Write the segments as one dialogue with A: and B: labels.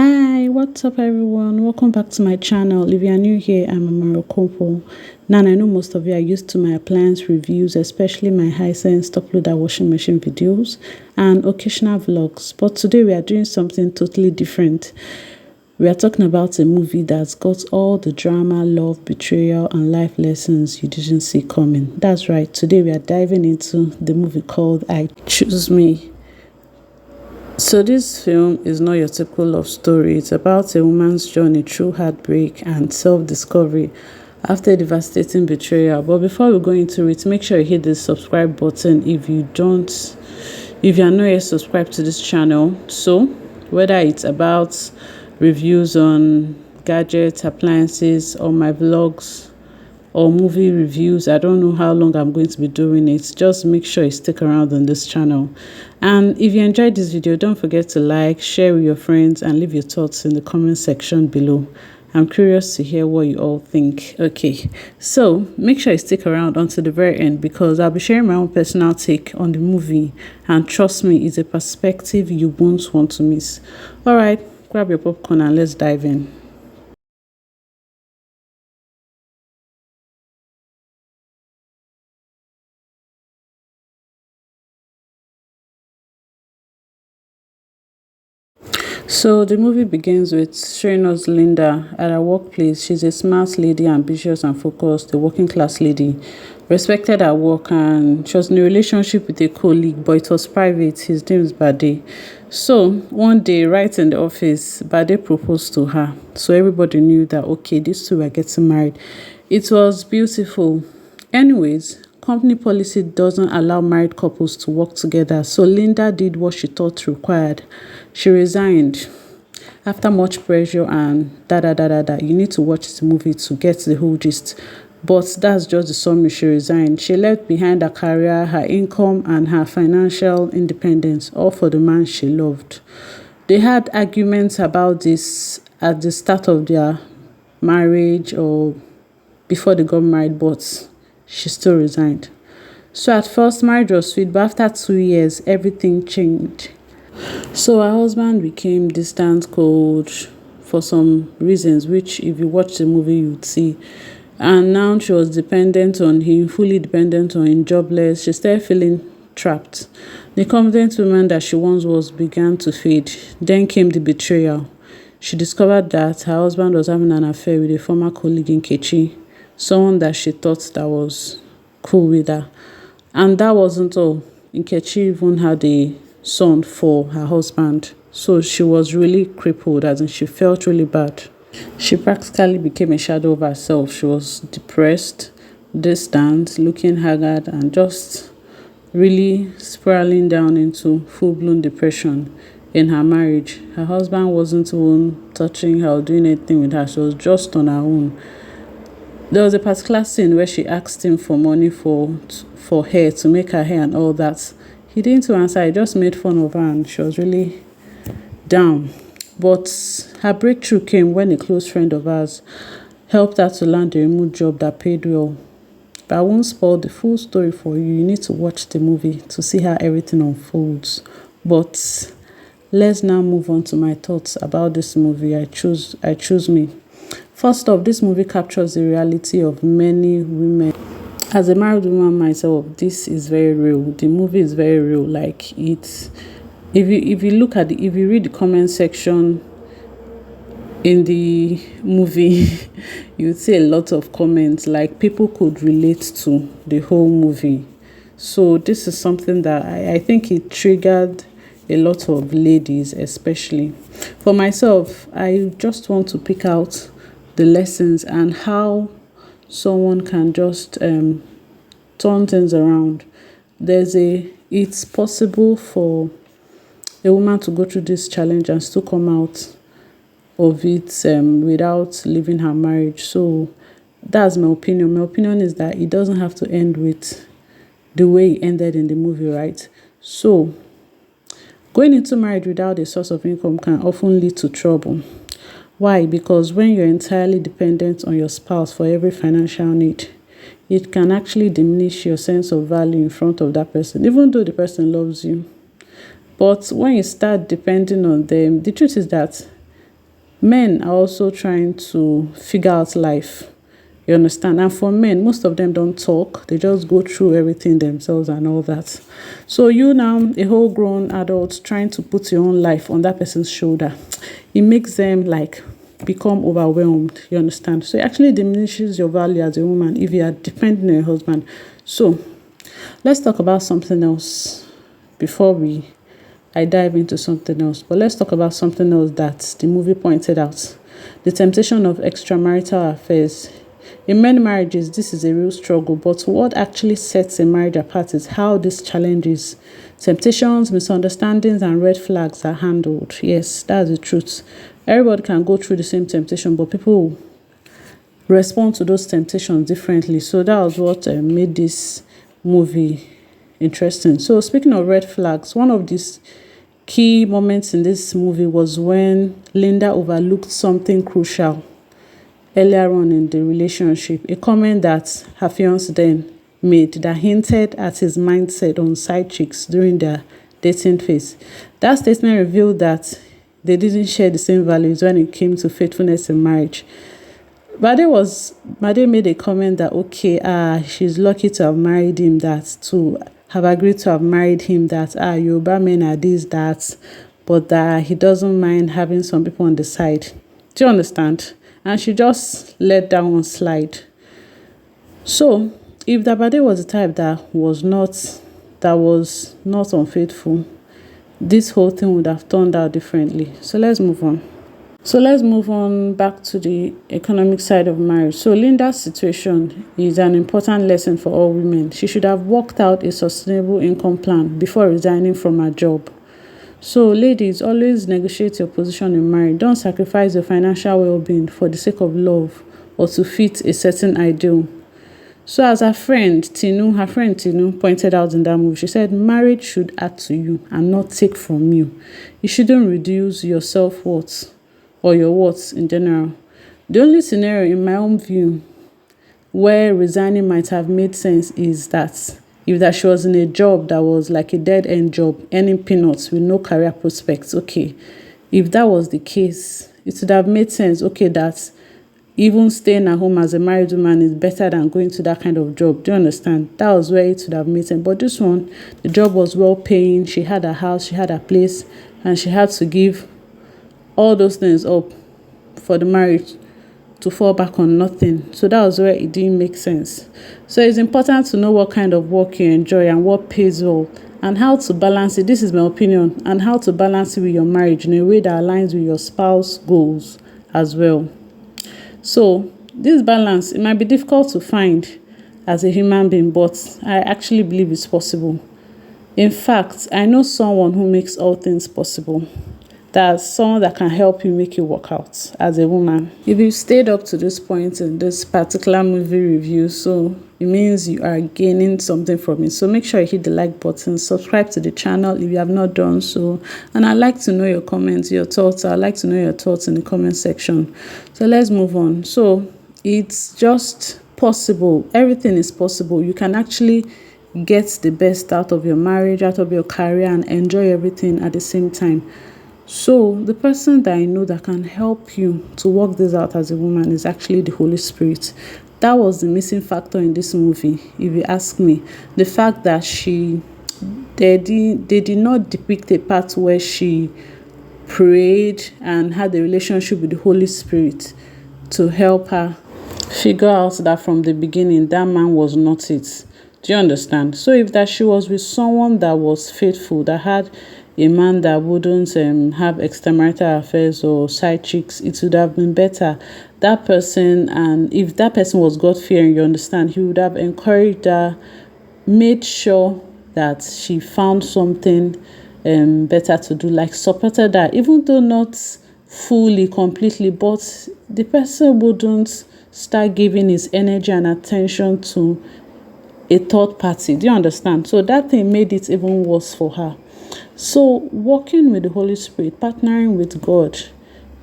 A: Hi, what's up everyone? Welcome back to my channel. If you are new here, I'm Amaro Kompo. Now I know most of you are used to my appliance reviews, especially my Hisense top loader washing machine videos and occasional vlogs. But today we are doing something totally different. We are talking about a movie that's got all the drama, love, betrayal, and life lessons you didn't see coming. That's right, today we are diving into the movie called I Choose Me. So this film is not your typical love story. It's about a woman's journey through heartbreak and self-discovery after a devastating betrayal. But before we go into it, make sure you hit the subscribe button if you are not yet subscribed to this channel. So whether it's about reviews on gadgets, appliances, or my vlogs, or movie reviews, I don't know how long I'm going to be doing it. Just make sure you stick around on this channel. And if you enjoyed this video, don't forget to like, share with your friends, and leave your thoughts in the comment section below. I'm curious to hear what you all think. Okay, so make sure you stick around until the very end because I'll be sharing my own personal take on the movie, and trust me, it's a perspective you won't want to miss. All right, grab your popcorn and let's dive in. So the movie begins with showing us Linda at her workplace. She's a smart lady, ambitious and focused, a working class lady, respected at work, and she was in a relationship with a colleague, but it was private. His name is Bade. So one day, right in the office, Bade proposed to her. So everybody knew that, okay, these two were getting married. It was beautiful. Anyways, company policy doesn't allow married couples to work together, so Linda did what she thought required. She resigned after much pressure and da da da da da. You need to watch the movie to get the whole gist. But that's just the summary. She resigned. She left behind her career, her income, and her financial independence, all for the man she loved. They had arguments about this at the start of their marriage or before they got married, but she still resigned. So at first, marriage was sweet, but after 2 years, everything changed. So her husband became distant, cold for some reasons, which if you watch the movie, you'd see. And now she was dependent on him, fully dependent on him, jobless. She started feeling trapped. The confident woman that she once was began to fade. Then came the betrayal. She discovered that her husband was having an affair with a former colleague in Kechi, someone that she thought that was cool with her. And that wasn't all. Nkechi even had a son for her husband. So she was really crippled, as in she felt really bad. She practically became a shadow of herself. She was depressed, distant, looking haggard, and just really spiraling down into full-blown depression in her marriage. Her husband wasn't even touching her or doing anything with her. She was just on her own. There was a particular scene where she asked him for money for hair, to make her hair and all that. He didn't answer. He just made fun of her and she was really down. But her breakthrough came when a close friend of hers helped her to land a remote job that paid well. But I won't spoil the full story for you. You need to watch the movie to see how everything unfolds. But let's now move on to my thoughts about this movie. I Choose Me. First off, this movie captures the reality of many women. As a married woman myself, this is very real. The movie is very real. Like it's, if you look at if you read the comment section in the movie, you'd see a lot of comments. Like people could relate to the whole movie. So this is something that I think it triggered a lot of ladies, especially. For myself, I just want to pick out the lessons and how someone can just turn things around. It's possible for a woman to go through this challenge and still come out of it without leaving her marriage. So that's my opinion. My opinion is that it doesn't have to end with the way it ended in the movie, right? So going into marriage without a source of income can often lead to trouble. Why? Because when you're entirely dependent on your spouse for every financial need, it can actually diminish your sense of value in front of that person, even though the person loves you. But when you start depending on them, the truth is that Men are also trying to figure out life. You understand? And for men, most of them don't talk. They just go through everything themselves and all that. So you now, a whole grown adult, trying to put your own life on that person's shoulder, it makes them like become overwhelmed. You understand? So it actually diminishes your value as a woman if you are depending on your husband. So let's talk about something else before I dive into something else. But let's talk about something else that the movie pointed out. The temptation of extramarital affairs. In many marriages, this is a real struggle, but what actually sets a marriage apart is how these challenges, temptations, misunderstandings, and red flags are handled. Yes, that's the truth. Everybody can go through the same temptation, but people respond to those temptations differently. So that was what made this movie interesting. So speaking of red flags, one of these key moments in this movie was when Linda overlooked something crucial earlier on in the relationship, a comment that her fiancé then made that hinted at his mindset on side chicks during their dating phase. That statement revealed that they didn't share the same values when it came to faithfulness in marriage. Made made a comment that okay, she's lucky to have married him, that to have agreed to have married him, that Yoruba men are this, that, but that he doesn't mind having some people on the side. Do you understand? And she just let that one slide. So if Dabade was the type that was not unfaithful, this whole thing would have turned out differently. So let's move on back to the economic side of marriage. So Linda's situation is an important lesson for all women. She should have worked out a sustainable income plan before resigning from her job. So ladies, always negotiate your position in marriage. Don't sacrifice your financial well-being for the sake of love or to fit a certain ideal. So as her friend Tinu pointed out in that movie, she said marriage should add to you and not take from you. You shouldn't reduce your self-worth or your worth in general. The only scenario in my own view where resigning might have made sense is that if that she was in a job that was like a dead-end job, earning peanuts with no career prospects, okay. If that was the case, it would have made sense, okay, that even staying at home as a married woman is better than going to that kind of job. Do you understand? That was where it would have made sense. But this one, the job was well-paying. She had a house, she had a place, and she had to give all those things up for the marriage to fall back on nothing. So that was where it didn't make sense. So it's important to know what kind of work you enjoy and what pays well and how to balance it. This is my opinion, and how to balance it with your marriage in a way that aligns with your spouse's goals as well. So this balance, it might be difficult to find as a human being, but I actually believe it's possible. In fact, I know someone who makes all things possible. That's someone that can help you make it work out as a woman. If you stayed up to this point in this particular movie review, so it means you are gaining something from it. So make sure you hit the like button, subscribe to the channel if you have not done so. And I'd like to know your comments, your thoughts. I'd like to know your thoughts in the comment section. So let's move on. So it's just possible. Everything is possible. You can actually get the best out of your marriage, out of your career, and enjoy everything at the same time. So the person that I know that can help you to work this out as a woman is actually the Holy Spirit. That was the missing factor in this movie, if you ask me. The fact that they did not depict a part where she prayed and had a relationship with the Holy Spirit to help her figure out that from the beginning that man was not it. Do you understand? So if that she was with someone that was faithful, that had a man that wouldn't have extramarital affairs or side chicks, it would have been better. That person, and if that person was God-fearing, you understand, he would have encouraged her, made sure that she found something better to do, like supported her, even though not fully, completely, but the person wouldn't start giving his energy and attention to a third party. Do you understand? So that thing made it even worse for her. So working with the Holy Spirit, partnering with God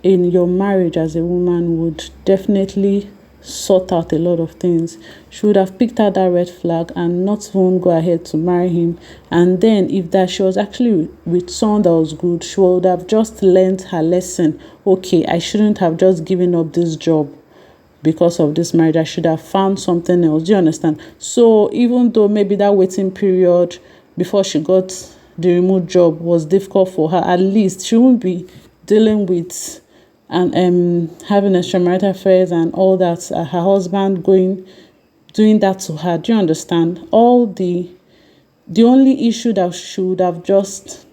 A: in your marriage as a woman would definitely sort out a lot of things. She would have picked out that red flag and not even go ahead to marry him. And then if that she was actually with someone that was good, she would have just learned her lesson. Okay, I shouldn't have just given up this job because of this marriage. I should have found something else. Do you understand? So even though maybe that waiting period before she got the remote job was difficult for her, at least she won't be dealing with and having extramarital affairs and all that, her husband doing that to her. Do you understand? The only issue that she would have just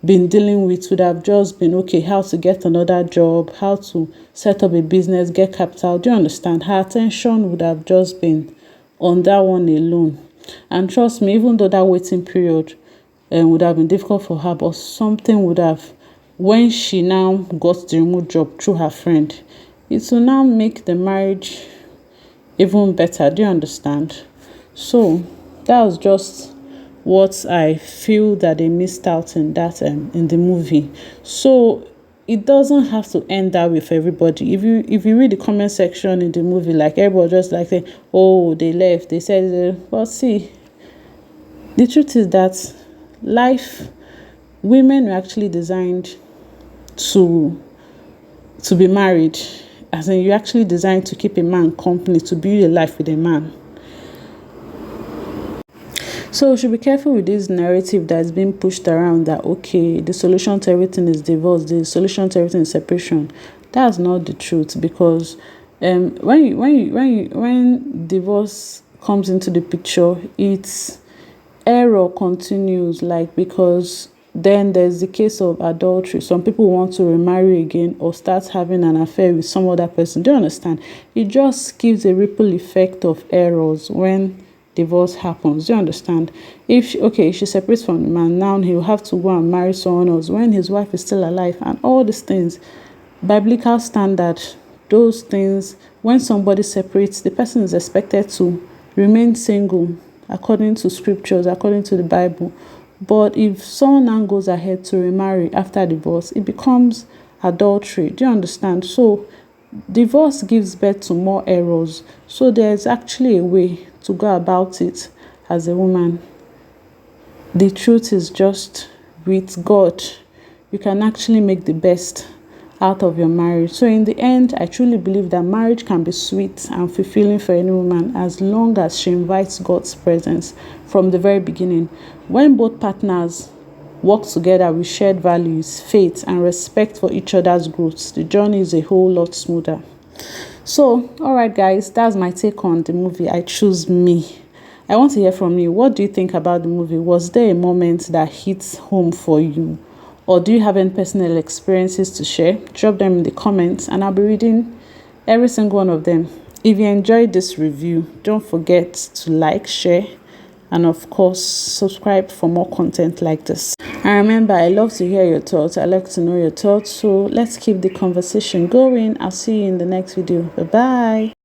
A: been dealing with would have just been, okay, how to get another job, how to set up a business, get capital. Do you understand? Her attention would have just been on that one alone. And trust me, even though that waiting period would have been difficult for her, but something would have, when she now got the remote job through her friend, it will now make the marriage even better. Do you understand? So that was just what I feel that they missed out in that in the movie. So it doesn't have to end that way for everybody. If you read the comment section in the movie, like everybody just like say, oh, they left, they said, well, see, the truth is that women were actually designed to be married, as in you're actually designed to keep a man company, to build a life with a man. So we should be careful with this narrative that's being pushed around that, okay, the solution to everything is divorce, the solution to everything is separation. That's not the truth, because when divorce comes into the picture, it's error continues, like, because then there's the case of adultery. Some people want to remarry again or start having an affair with some other person. Do you understand? It just gives a ripple effect of errors when divorce happens. Do you understand? If she separates from the man, now he'll have to go and marry someone else when his wife is still alive, and all these things. Biblical standard, those things, when somebody separates, the person is expected to remain single according to scriptures, according to the Bible. But if someone now goes ahead to remarry after divorce, it becomes adultery. Do you understand? So divorce gives birth to more errors. So there's actually a way to go about it as a woman. The truth is, just with God, you can actually make the best out of your marriage. So in the end, I truly believe that marriage can be sweet and fulfilling for any woman as long as she invites God's presence from the very beginning. When both partners work together with shared values, faith, and respect for each other's growth, the journey is a whole lot smoother. So, all right, guys, that's my take on the movie I Choose Me. I want to hear from you. What do you think about the movie? Was there a moment that hits home for you? Or do you have any personal experiences to share? Drop them in the comments and I'll be reading every single one of them. If you enjoyed this review, don't forget to like, share, and of course, subscribe for more content like this. And remember, I love to hear your thoughts. I like to know your thoughts. So let's keep the conversation going. I'll see you in the next video. Bye-bye.